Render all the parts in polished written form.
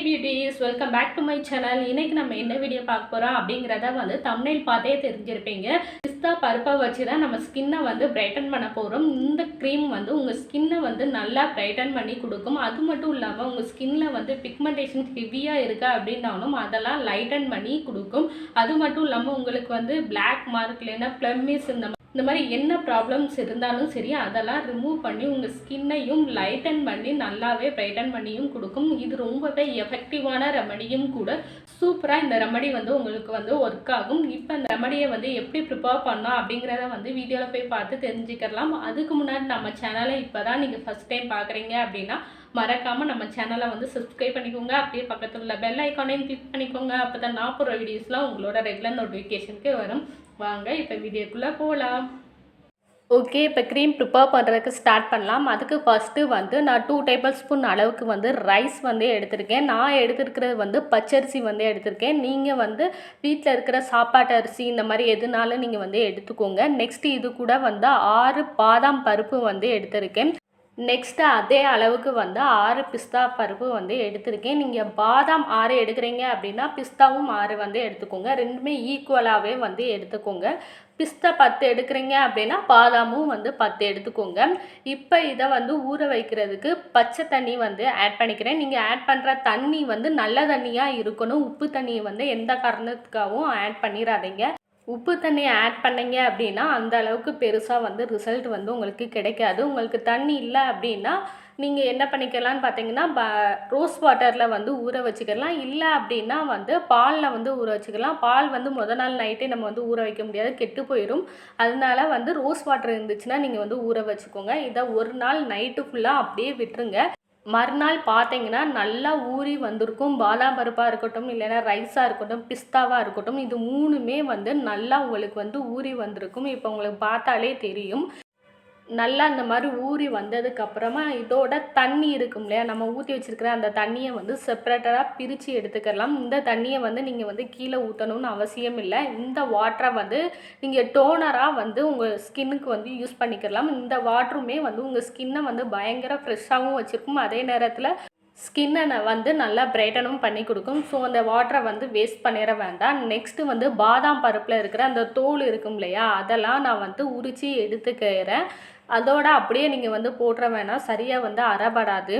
Beauties, welcome back to my channel. இன்னைக்கு நம்ம என்ன வீடியோ பார்க்க போகிறோம் அப்படிங்கிறத வந்து தம்ப்நெயில் பார்த்தே தெரிஞ்சிருப்பீங்க. பிஸ்தா பருப்பை வச்சு தான் நம்ம ஸ்கின்னை வந்து பிரைட்டன் பண்ண போகிறோம். இந்த க்ரீம் வந்து உங்கள் ஸ்கின்னை வந்து நல்லா பிரைட்டன் பண்ணி கொடுக்கும். அது மட்டும் இல்லாமல் உங்கள் ஸ்கின்னில் வந்து பிக்மெண்டேஷன் ஹெவியாக இருக்கா அப்படின்னாலும் அதெல்லாம் லைட்டன் பண்ணி கொடுக்கும். அது மட்டும் இல்லாமல் உங்களுக்கு வந்து பிளாக் மார்க் இல்லைன்னா ப்ளம்மிஸ் இந்த மாதிரி என்ன ப்ராப்ளம்ஸ் இருந்தாலும் சரி அதெல்லாம் ரிமூவ் பண்ணி உங்கள் ஸ்கின்னையும் லைட்டன் பண்ணி நல்லாவே பிரைட்டன் பண்ணியும் கொடுக்கும். இது ரொம்பவே எஃபெக்டிவான ரெமடியும் கூட. சூப்பராக இந்த ரெமடி வந்து உங்களுக்கு வந்து ஒர்க் ஆகும். இப்போ இந்த ரெமடியை வந்து எப்படி ப்ரிப்பேர் பண்ணோம் அப்படிங்கிறத வந்து வீடியோவில் போய் பார்த்து தெரிஞ்சுக்கலாம். அதுக்கு முன்னாடி நம்ம சேனலை இப்போ தான் நீங்கள் ஃபஸ்ட் டைம் பார்க்குறீங்க அப்படின்னா மறக்காமல் நம்ம சேனலை வந்து சப்ஸ்கிரைப் பண்ணிக்கோங்க. அப்படியே பக்கத்தில் உள்ள பெல் ஐக்கானையும் கிளிக் பண்ணிக்கோங்க. அப்போ தான் நான் போகிற வீடியோஸ்லாம் உங்களோட ரெகுலர் நோட்டிஃபிகேஷனுக்கு வரும். வாங்க இப்போ வீடியோக்குள்ளே போகலாம். ஓகே, இப்போ க்ரீம் ப்ரிப்பேர் பண்ணுறதுக்கு ஸ்டார்ட் பண்ணலாம். அதுக்கு ஃபஸ்ட்டு வந்து நான் 2 டேபிள் ஸ்பூன் அளவுக்கு வந்து ரைஸ் வந்து எடுத்திருக்கேன். நான் எடுத்துருக்கிறது வந்து பச்சரிசி வந்து எடுத்திருக்கேன். நீங்கள் வந்து வீட்டில் இருக்கிற சாப்பாட்டு அரிசி இந்த மாதிரி எதுனாலும் நீங்கள் வந்து எடுத்துக்கோங்க. நெக்ஸ்ட்டு இது கூட வந்து 6 பாதாம் பருப்பு வந்து எடுத்திருக்கேன். நெக்ஸ்ட்டு அதே அளவுக்கு வந்து 6 பிஸ்தா பருப்பு வந்து எடுத்திருக்கேன். நீங்கள் பாதாம் 6 எடுக்கிறீங்க அப்படின்னா பிஸ்தாவும் 6 வந்து எடுத்துக்கோங்க. ரெண்டுமே ஈக்குவலாகவே வந்து எடுத்துக்கோங்க. பிஸ்தா 10 எடுக்கிறீங்க அப்படின்னா பாதாமும் வந்து 10 எடுத்துக்கோங்க. இப்போ இதை வந்து ஊற வைக்கிறதுக்கு பச்சை தண்ணி வந்து ஆட் பண்ணிக்கிறேன். நீங்கள் ஆட் பண்ணுற தண்ணி வந்து நல்ல தண்ணியாக இருக்கணும். உப்பு தண்ணியை வந்து எந்த காரணத்துக்காகவும் ஆட் பண்ணிடாதீங்க. உப்பு தண்ணியை ஆட் பண்ணிங்க அப்படின்னா அந்த அளவுக்கு பெருசாக வந்து ரிசல்ட் வந்து உங்களுக்கு கிடைக்காது. உங்களுக்கு தண்ணி இல்லை அப்படின்னா நீங்கள் என்ன பண்ணிக்கலான்னு பார்த்தீங்கன்னா ரோஸ் வாட்டரில் வந்து ஊற வச்சுக்கலாம். இல்லை அப்படின்னா வந்து பாலில் வந்து ஊற வச்சுக்கலாம். பால் வந்து முதல் நாள் நைட்டே நம்ம வந்து ஊற வைக்க முடியாது, கெட்டு போயிடும். அதனால வந்து ரோஸ் வாட்டர் இருந்துச்சுன்னா நீங்கள் வந்து ஊற வச்சுக்கோங்க. இதை ஒரு நாள் நைட்டு ஃபுல்லாக அப்படியே விட்டுருங்க. மறுநாள் பார்த்தீங்கன்னா நல்லா ஊறி வந்திருக்கும். பாதாம் பருப்பாக இருக்கட்டும், இல்லைன்னா ரைஸாக இருக்கட்டும், பிஸ்தாவாக இருக்கட்டும், இது 3மே வந்து நல்லா உங்களுக்கு வந்து ஊறி வந்திருக்கும். இப்போ உங்களுக்கு பார்த்தாலே தெரியும். நல்லா இந்த மாதிரி ஊறி வந்ததுக்கப்புறமா இதோட தண்ணி இருக்கும் இல்லையா, நம்ம ஊற்றி வச்சுருக்கிற அந்த தண்ணியை வந்து செப்பரேட்டடாக பிரித்து எடுத்துக்கலாம். இந்த தண்ணியை வந்து நீங்கள் வந்து கீழே ஊற்றணும்னு அவசியம் இல்லை. இந்த வாட்டரை வந்து நீங்கள் டோனராக வந்து உங்கள் ஸ்கின்னுக்கு வந்து யூஸ் பண்ணிக்கலாம். இந்த வாட்டருமே வந்து உங்கள் ஸ்கின்னை வந்து பயங்கர ஃப்ரெஷ்ஷாகவும் வச்சுருக்கும். அதே நேரத்தில் ஸ்கின்னை வந்து நல்லா பிரைட்டனும் பண்ணி கொடுக்கும். ஸோ அந்த வாட்டரை வந்து வேஸ்ட் பண்ணிட வேண்டாம். நெக்ஸ்ட்டு வந்து பாதாம் பருப்பில் இருக்கிற அந்த தோல் இருக்கும் இல்லையா, அதெல்லாம் நான் வந்து உரித்து எடுத்துக்கிறேன். அதோட அப்படியே நீங்கள் வந்து போட்டுற வேணாம், சரியாக வந்து அரைபடாது.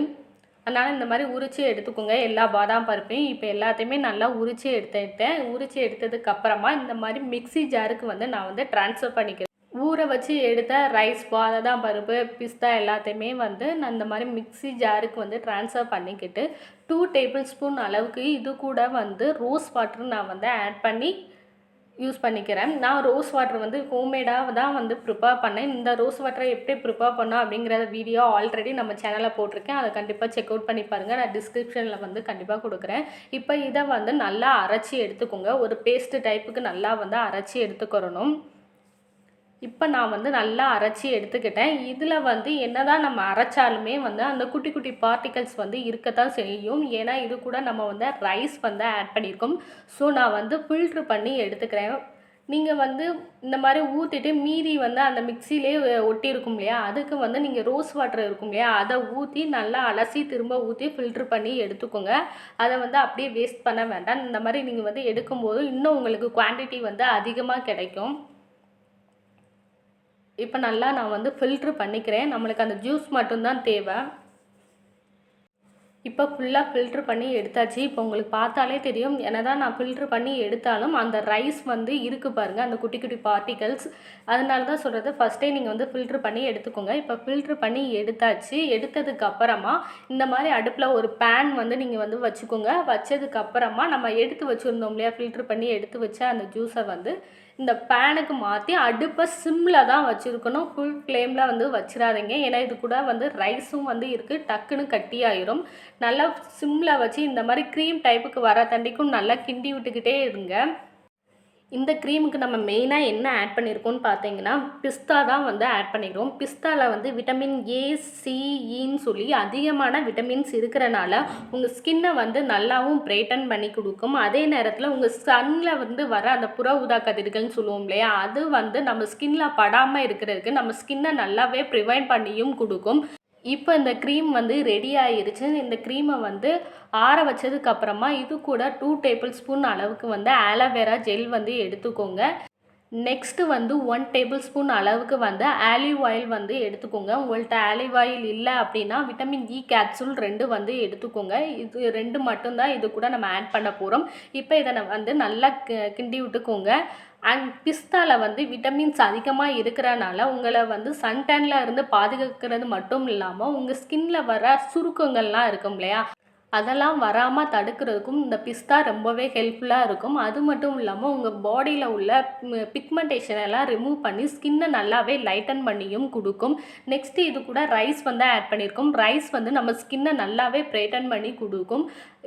அதனால் இந்த மாதிரி உரித்து எடுத்துக்கோங்க எல்லா பாதாம் பருப்பையும். இப்போ எல்லாத்தையுமே நல்லா உரித்து எடுத்துக்கிட்டேன். உரித்து எடுத்ததுக்கப்புறமா இந்த மாதிரி மிக்ஸி ஜாருக்கு வந்து நான் வந்து ட்ரான்ஸ்ஃபர் பண்ணிக்கிறேன். ஊற வச்சு எடுத்த ரைஸ், பாதாம் பருப்பு, பிஸ்தா எல்லாத்தையுமே வந்து நான் இந்த மாதிரி மிக்ஸி ஜாருக்கு வந்து ட்ரான்ஸ்ஃபர் பண்ணிக்கிட்டு 2 டேபிள் ஸ்பூன் அளவுக்கு இது கூட வந்து ரோஸ் வாட்டர் நான் வந்து ஆட் பண்ணி யூஸ் பண்ணிக்கிறேன். நான் ரோஸ் வாட்டர் வந்து ஹோம்மேடாக தான் வந்து ப்ரிப்பேர் பண்ணேன். இந்த ரோஸ் வாட்டரை எப்படி ப்ரிப்பேர் பண்ணோம் அப்படிங்கிற வீடியோ ஆல்ரெடி நம்ம சேனலில் போட்டிருக்கேன். அதை கண்டிப்பாக செக் அவுட் பண்ணி பாருங்கள். நான் டிஸ்கிரிப்ஷனில் வந்து கண்டிப்பாக கொடுக்குறேன். இப்போ இதை வந்து நல்லா அரைச்சி எடுத்துக்கோங்க. ஒரு பேஸ்ட்டு டைப்புக்கு நல்லா வந்து அரைச்சி எடுத்துக்கிறணும். இப்போ நான் வந்து நல்லா அரைச்சி எடுத்துக்கிட்டேன். இதில் வந்து என்ன தான் நம்ம அரைச்சாலுமே வந்து அந்த குட்டி குட்டி பார்ட்டிகல்ஸ் வந்து இருக்கத்தான் செய்யும். ஏன்னா இது கூட நம்ம வந்து ரைஸ் வந்து ஆட் பண்ணியிருக்கோம். ஸோ நான் வந்து ஃபில்ட்ரு பண்ணி எடுத்துக்கிறேன். நீங்கள் வந்து இந்த மாதிரி ஊற்றிட்டு மீதி வந்து அந்த மிக்சிலே ஒட்டி இருக்கும் இல்லையா, அதுக்கு வந்து நீங்கள் ரோஸ் வாட்டர் இருக்கும் இல்லையா, அதை ஊற்றி நல்லா அலசி திரும்ப ஊற்றி ஃபில்ட்ரு பண்ணி எடுத்துக்கோங்க. அதை வந்து அப்படியே வேஸ்ட் பண்ண வேண்டாம். இந்த மாதிரி நீங்கள் வந்து எடுக்கும்போது இன்னும் உங்களுக்கு குவான்டிட்டி வந்து அதிகமாக கிடைக்கும். இப்போ நல்லா நான் வந்து ஃபில்ட்ரு பண்ணிக்கிறேன். நம்மளுக்கு அந்த ஜூஸ் மட்டும்தான் தேவை. இப்போ ஃபுல்லாக ஃபில்ட்ரு பண்ணி எடுத்தாச்சு. இப்போ உங்களுக்கு பார்த்தாலே தெரியும், என்னதான் நான் ஃபில்ட்ரு பண்ணி எடுத்தாலும் அந்த ரைஸ் வந்து இருக்குது பாருங்கள், அந்த குட்டி குட்டி பார்ட்டிகல்ஸ். அதனால தான் சொல்கிறது, ஃபஸ்ட்டே நீங்கள் வந்து ஃபில்ட்ரு பண்ணி எடுத்துக்கோங்க. இப்போ ஃபில்ட்ரு பண்ணி எடுத்தாச்சு. எடுத்ததுக்கப்புறமா இந்த மாதிரி அடுப்பில் ஒரு பேன் வந்து நீங்கள் வந்து வச்சுக்கோங்க. வச்சதுக்கப்புறமா நம்ம எடுத்து வச்சுருந்தோம் இல்லையா, ஃபில்ட்ரு பண்ணி எடுத்து வச்ச அந்த ஜூஸை வந்து இந்த பேனுக்கு மாற்றி அடுப்பை சிம்மில் தான் வச்சுருக்கணும். ஃபுல் ஃப்ளேமில் வந்து வச்சிடாதீங்க. ஏன்னா இது கூட வந்து ரைஸும் வந்து இருக்குது, டக்குன்னு கட்டியாயிரும். நல்லா சிம்மில் வச்சு இந்த மாதிரி க்ரீம் டைப்புக்கு வர தண்டிக்கும் நல்லா கிண்டி விட்டுக்கிட்டே இருங்க. இந்த க்ரீமுக்கு நம்ம மெயினாக என்ன ஆட் பண்ணியிருக்கோம்னு பார்த்தீங்கன்னா பிஸ்தா தான் வந்து ஆட் பண்ணிக்கிறோம். பிஸ்தாவில் வந்து விட்டமின் ஏ, சி, ஈன்னு சொல்லி அதிகமான விட்டமின்ஸ் இருக்கிறனால உங்கள் ஸ்கின்னை வந்து நல்லாவும் பிரைட்டன் பண்ணி கொடுக்கும். அதே நேரத்தில் உங்கள் சன்னில் வந்து வர அந்த புற ஊதா கதிர்கள்னு சொல்லுவோம் இல்லையா, அது வந்து நம்ம ஸ்கின்னில் படாமல் இருக்கிறதுக்கு நம்ம ஸ்கின்னை நல்லாவே ப்ரிவென்ட் பண்ணியும் கொடுக்கும். இப்போ இந்த க்ரீம் வந்து ரெடி ஆயிருச்சு. இந்த க்ரீமை வந்து ஆற வச்சதுக்கப்புறமா இது கூட 2 டேபிள் ஸ்பூன் அளவுக்கு வந்து ஆலோவேரா ஜெல் வந்து எடுத்துக்கோங்க. நெக்ஸ்ட்டு வந்து 1 டேபிள் ஸ்பூன் அளவுக்கு வந்து ஆலிவ் ஆயில் வந்து எடுத்துக்கோங்க. உங்கள்கிட்ட ஆலிவ் ஆயில் இல்லை அப்படின்னா விட்டமின் இ கேப்சூல் 2 வந்து எடுத்துக்கோங்க. இது 2 மட்டும்தான் இது கூட நம்ம ஆட் பண்ண போகிறோம். இப்போ இதை வந்து நல்லா கிண்டி விட்டுக்கோங்க. அண்ட் பிஸ்தாவில் வந்து விட்டமின்ஸ் அதிகமாக இருக்கிறனால உங்களை வந்து சன்டேனில் இருந்து பாதுகாக்கிறது மட்டும் இல்லாமல் உங்கள் ஸ்கின்ல வர சுருக்கங்கள்லாம் இருக்கும் இல்லையா, அதெல்லாம் வராமல் தடுக்கிறதுக்கும் இந்த பிஸ்தா ரொம்பவே ஹெல்ப்ஃபுல்லாக இருக்கும். அது மட்டும் இல்லாமல் உங்கள் பாடியில் உள்ள பிக்மெண்டேஷன் எல்லாம் ரிமூவ் பண்ணி ஸ்கின்னை நல்லாவே லைட்டன் பண்ணியும் கொடுக்கும். நெக்ஸ்ட்டு இது கூட ரைஸ் வந்து ஆட் பண்ணியிருக்கோம். ரைஸ் வந்து நம்ம ஸ்கின்னை நல்லாவே பிரைட்டன் பண்ணி கொடுக்கும்.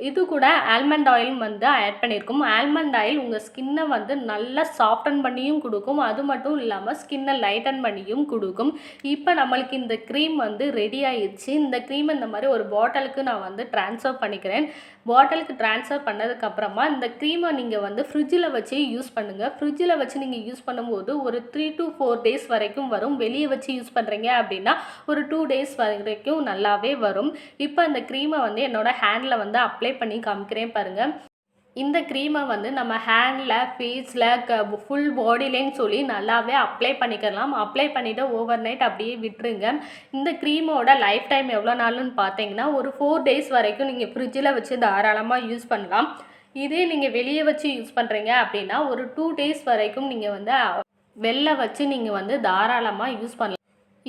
இது கூட ஆல்மண்ட் ஆயில் வந்து ஆட் பண்ணியிருக்கோம். ஆல்மண்ட் ஆயில் உங்கள் ஸ்கின்னை வந்து நல்லா சாஃப்டன் பண்ணியும் கொடுக்கும். அது மட்டும் இல்லாமல் ஸ்கின்னை லைட்டன் பண்ணியும் கொடுக்கும். இப்போ நம்மளுக்கு இந்த க்ரீம் வந்து ரெடி ஆயிடுச்சு. இந்த க்ரீம் இந்த மாதிரி ஒரு பாட்டிலுக்கு நான் வந்து ட்ரான்ஸ்ஃபர் பண்ணிக்கிறேன். பாட்டிலுக்கு ட்ரான்ஸ்ஃபர் பண்ணதுக்கப்புறமா இந்த க்ரீமை நீங்கள் வந்து ஃப்ரிட்ஜில் வச்சு யூஸ் பண்ணுங்கள். ஃப்ரிட்ஜில் வச்சு நீங்கள் யூஸ் பண்ணும்போது ஒரு 3 to 4 டேஸ் வரைக்கும் வரும். வெளியே வச்சு யூஸ் பண்ணுறீங்க அப்படின்னா ஒரு 2 டேஸ் வரைக்கும் நல்லாவே வரும். இப்போ அந்த க்ரீமை வந்து என்னோடய ஹேண்டில் வந்து அப்ளை பண்ணி காமிக்கிறேன் பாருங்கள். இந்த க்ரீமை வந்து நம்ம ஹேண்டில், ஃபேஸில், ஃபுல் பாடியிலேன்னு சொல்லி நல்லாவே அப்ளை பண்ணிக்கலாம். அப்ளை பண்ணிவிட்டு ஓவர் நைட் அப்படியே விட்டுருங்க. இந்த க்ரீமோட லைஃப் டைம் எவ்வளோ நாளுன்னு பார்த்தீங்கன்னா ஒரு 4 டேஸ் வரைக்கும் நீங்கள் ஃப்ரிட்ஜில் வச்சு தாராளமாக யூஸ் பண்ணலாம். இதே நீங்கள் வெளியே வச்சு யூஸ் பண்ணுறீங்க அப்படின்னா ஒரு 2 டேஸ் வரைக்கும் நீங்கள் வந்து வெளில வச்சு நீங்கள் வந்து தாராளமாக யூஸ் பண்ணலாம்.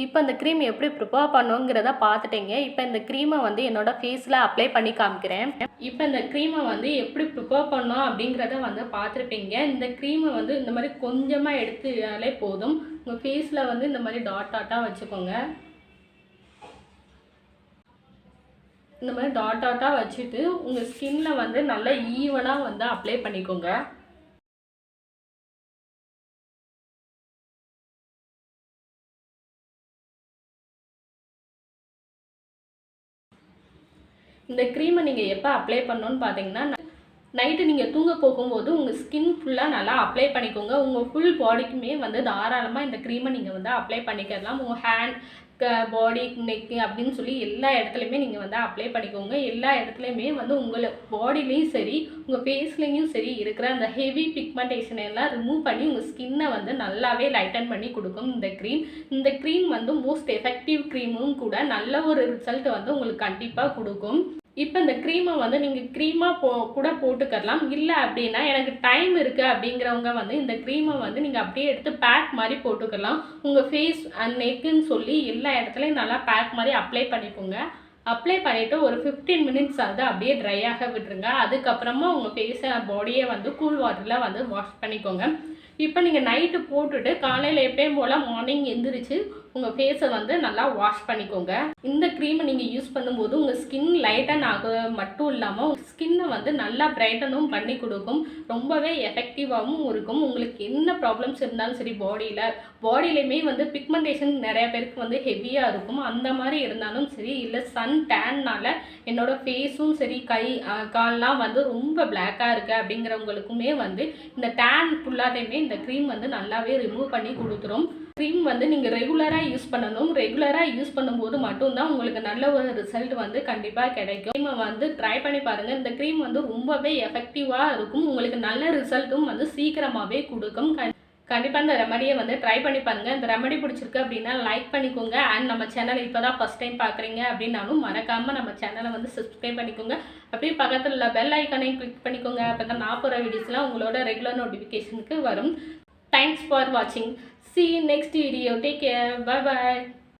இப்போ இந்த க்ரீம் எப்படி ப்ரிப்பேர் பண்ணுங்கிறத பார்த்துட்டீங்க. இப்போ இந்த க்ரீமை வந்து என்னோடய ஃபேஸில் அப்ளை பண்ணி காமிக்கிறேன். இப்போ இந்த க்ரீமை வந்து எப்படி ப்ரிப்பேர் பண்ணோம் அப்படிங்கிறத வந்து பார்த்துருப்பீங்க. இந்த க்ரீமை வந்து இந்த மாதிரி கொஞ்சமாக எடுத்துனாலே போதும். உங்கள் ஃபேஸில் வந்து இந்த மாதிரி டாட்டாக வச்சுக்கோங்க. இந்த மாதிரி டாட்டாக வச்சுட்டு உங்கள் ஸ்கின்னில் வந்து நல்லா ஈவனாக வந்து அப்ளை பண்ணிக்கோங்க. இந்த க்ரீமை நீங்கள் எப்போ அப்ளை பண்ணணுன்னு பார்த்தீங்கன்னா நைட்டு நீங்கள் தூங்க போகும்போது உங்கள் ஸ்கின் ஃபுல்லாக நல்லா அப்ளை பண்ணிக்கோங்க. உங்கள் ஃபுல் பாடிக்குமே வந்து தாராளமாக இந்த க்ரீமை நீங்கள் வந்து அப்ளை பண்ணிக்கலாம். உங்கள் ஹேண்ட், பாடி, நெக்கு அப்படின்னு சொல்லி எல்லா இடத்துலையுமே நீங்கள் வந்து அப்ளை பண்ணிக்கோங்க. எல்லா இடத்துலையுமே வந்து உங்களை பாடிலையும் சரி உங்கள் ஃபேஸ்லேயும் சரி இருக்கிற அந்த ஹெவி பிக்மெண்டேஷன் எல்லாம் ரிமூவ் பண்ணி உங்கள் ஸ்கின்னை வந்து நல்லாவே லைட்டன் பண்ணி கொடுக்கும் இந்த க்ரீம். இந்த க்ரீம் வந்து மோஸ்ட் எஃபெக்டிவ் க்ரீமும் கூட நல்ல ஒரு ரிசல்ட் வந்து உங்களுக்கு கண்டிப்பாக கொடுக்கும். இப்போ இந்த க்ரீமை வந்து நீங்கள் க்ரீமாக கூட போட்டுக்கலாம். இல்லை அப்படின்னா எனக்கு டைம் இருக்குது அப்படிங்கிறவங்க வந்து இந்த க்ரீமை வந்து நீங்கள் அப்படியே எடுத்து பேக் மாதிரி போட்டுக்கலாம். உங்கள் ஃபேஸ் அண்ட் நெக்குன்னு சொல்லி எல்லா இடத்துலையும் நல்லா பேக் மாதிரி அப்ளை பண்ணிக்கோங்க. அப்ளை பண்ணிவிட்டு ஒரு 15 மினிட்ஸ் வந்து அப்படியே ட்ரை ஆக விட்டுருங்க. அதுக்கப்புறமா உங்கள் ஃபேஸை பாடியை வந்து கூல் வாட்டரில் வந்து வாஷ் பண்ணிக்கோங்க. இப்போ நீங்கள் நைட்டு போட்டுட்டு காலையில் எப்பயும் போல் மார்னிங் எந்திரிச்சு உங்கள் ஃபேஸை வந்து நல்லா வாஷ் பண்ணிக்கோங்க. இந்த க்ரீமை நீங்கள் யூஸ் பண்ணும்போது உங்கள் ஸ்கின் லைட்டன் ஆக மட்டும் இல்லாமல் உங்கள் ஸ்கின்னை வந்து நல்லா பிரைட்டனும் பண்ணி கொடுக்கும். ரொம்பவே எஃபெக்டிவாகவும் இருக்கும். உங்களுக்கு என்ன ப்ராப்ளம்ஸ் இருந்தாலும் சரி பாடியிலையுமே வந்து பிக்மெண்டேஷன் நிறைய பேருக்கு வந்து ஹெவியாக இருக்கும். அந்த மாதிரி இருந்தாலும் சரி, இல்லை சன் டேன்னால் என்னோடய ஃபேஸும் சரி கால்லாம் வந்து ரொம்ப பிளாக்காக இருக்குது அப்படிங்கிறவங்களுக்குமே வந்து இந்த டேன் ஃபுல்லாத்தையுமே இந்த க்ரீம் வந்து நல்லாவே ரிமூவ் பண்ணி கொடுத்துரும். க்ரீம் வந்து நீங்கள் ரெகுலராக யூஸ் பண்ணணும். ரெகுலராக யூஸ் பண்ணும்போது மட்டும்தான் உங்களுக்கு நல்ல ஒரு ரிசல்ட் வந்து கண்டிப்பாக கிடைக்கும். க்ரீமை வந்து ட்ரை பண்ணி பாருங்கள். இந்த க்ரீம் வந்து ரொம்பவே எஃபெக்டிவாக இருக்கும். உங்களுக்கு நல்ல ரிசல்ட்டும் வந்து சீக்கிரமாகவே கொடுக்கும். கண்டிப்பாக இந்த ரெமடியை வந்து ட்ரை பண்ணி பாருங்கள். இந்த ரெமடி பிடிச்சிருக்கு அப்படின்னா லைக் பண்ணிக்கோங்க. அண்ட் நம்ம சேனலை இப்போ தான் ஃபஸ்ட் டைம் பார்க்குறீங்க அப்படின்னாலும் மறக்காமல் நம்ம சேனலை வந்து சப்ஸ்கிரைப் பண்ணிக்கோங்க. அப்படியே பக்கத்தில் உள்ள பெல் ஐக்கானையும் கிளிக் பண்ணிக்கோங்க. அப்போ தான் நான் போகிற வீடியோஸ்லாம் உங்களோட ரெகுலர் நோட்டிஃபிகேஷனுக்கு வரும். தேங்க்ஸ் ஃபார் வாட்சிங். See you next video. Take care. Bye bye.